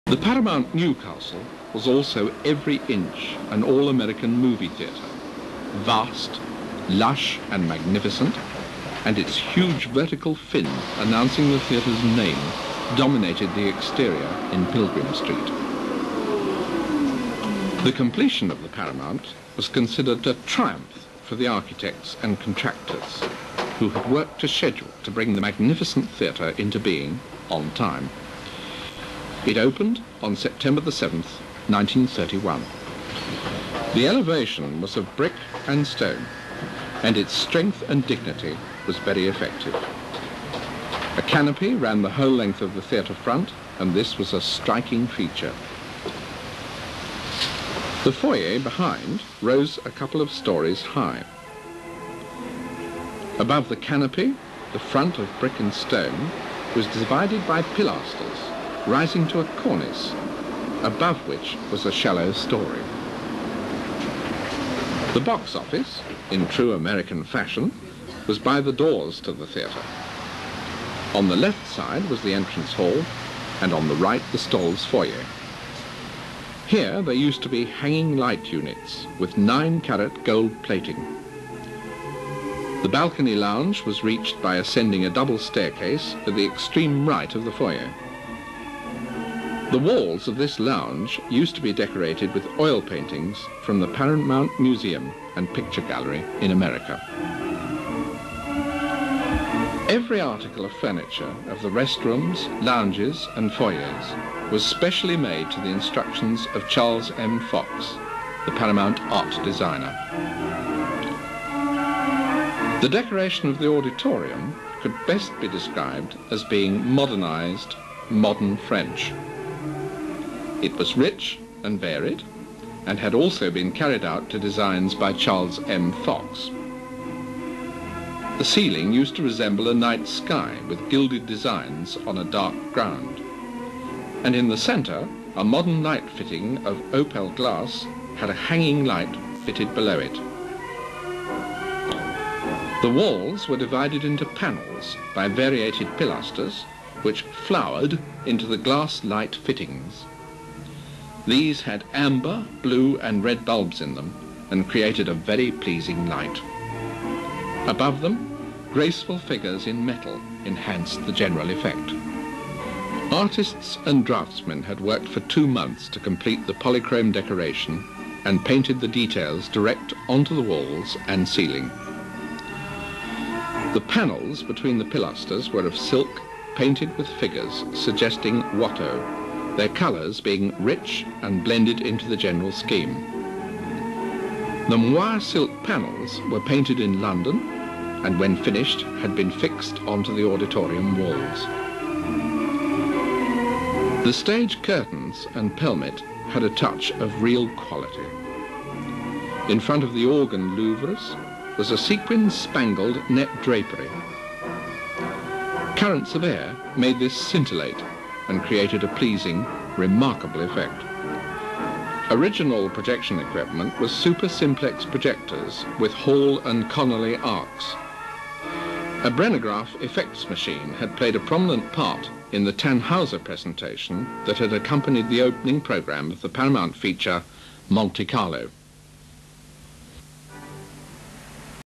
The Paramount Newcastle was also every inch an all-American movie theatre, vast, lush and magnificent, and its huge vertical fin announcing the theatre's name dominated the exterior in Pilgrim Street. The completion of the Paramount was considered a triumph for the architects and contractors who had worked to schedule to bring the magnificent theatre into being on time. It opened on September the 7th, 1931. The elevation was of brick and stone, and its strength and dignity was very effective. A canopy ran the whole length of the theatre front, and this was a striking feature. The foyer behind rose a couple of stories high. Above the canopy, the front of brick and stone was divided by pilasters, rising to a cornice, above which was a shallow story. The box office, in true American fashion, was by the doors to the theatre. On the left side was the entrance hall, and on the right the stalls foyer. Here there used to be hanging light units with 9-carat gold plating. The balcony lounge was reached by ascending a double staircase at the extreme right of the foyer. The walls of this lounge used to be decorated with oil paintings from the Paramount Museum and Picture Gallery in America. Every article of furniture of the restrooms, lounges and foyers was specially made to the instructions of Charles M. Fox, the Paramount art designer. The decoration of the auditorium could best be described as being modernized, modern French. It was rich and varied, and had also been carried out to designs by Charles M. Fox. The ceiling used to resemble a night sky with gilded designs on a dark ground. And in the centre, a modern light fitting of opal glass had a hanging light fitted below it. The walls were divided into panels by variated pilasters, which flowered into the glass light fittings. These had amber, blue and red bulbs in them and created a very pleasing light. Above them, graceful figures in metal enhanced the general effect. Artists and draftsmen had worked for 2 months to complete the polychrome decoration and painted the details direct onto the walls and ceiling. The panels between the pilasters were of silk painted with figures suggesting Watteau, their colours being rich and blended into the general scheme. The moire silk panels were painted in London and when finished had been fixed onto the auditorium walls. The stage curtains and pelmet had a touch of real quality. In front of the organ louvres was a sequin-spangled net drapery. Currents of air made this scintillate and created a pleasing, remarkable effect. Original projection equipment was super simplex projectors with Hall and Connolly arcs. A Brenograph effects machine had played a prominent part in the Tannhauser presentation that had accompanied the opening programme of the Paramount feature Monte Carlo.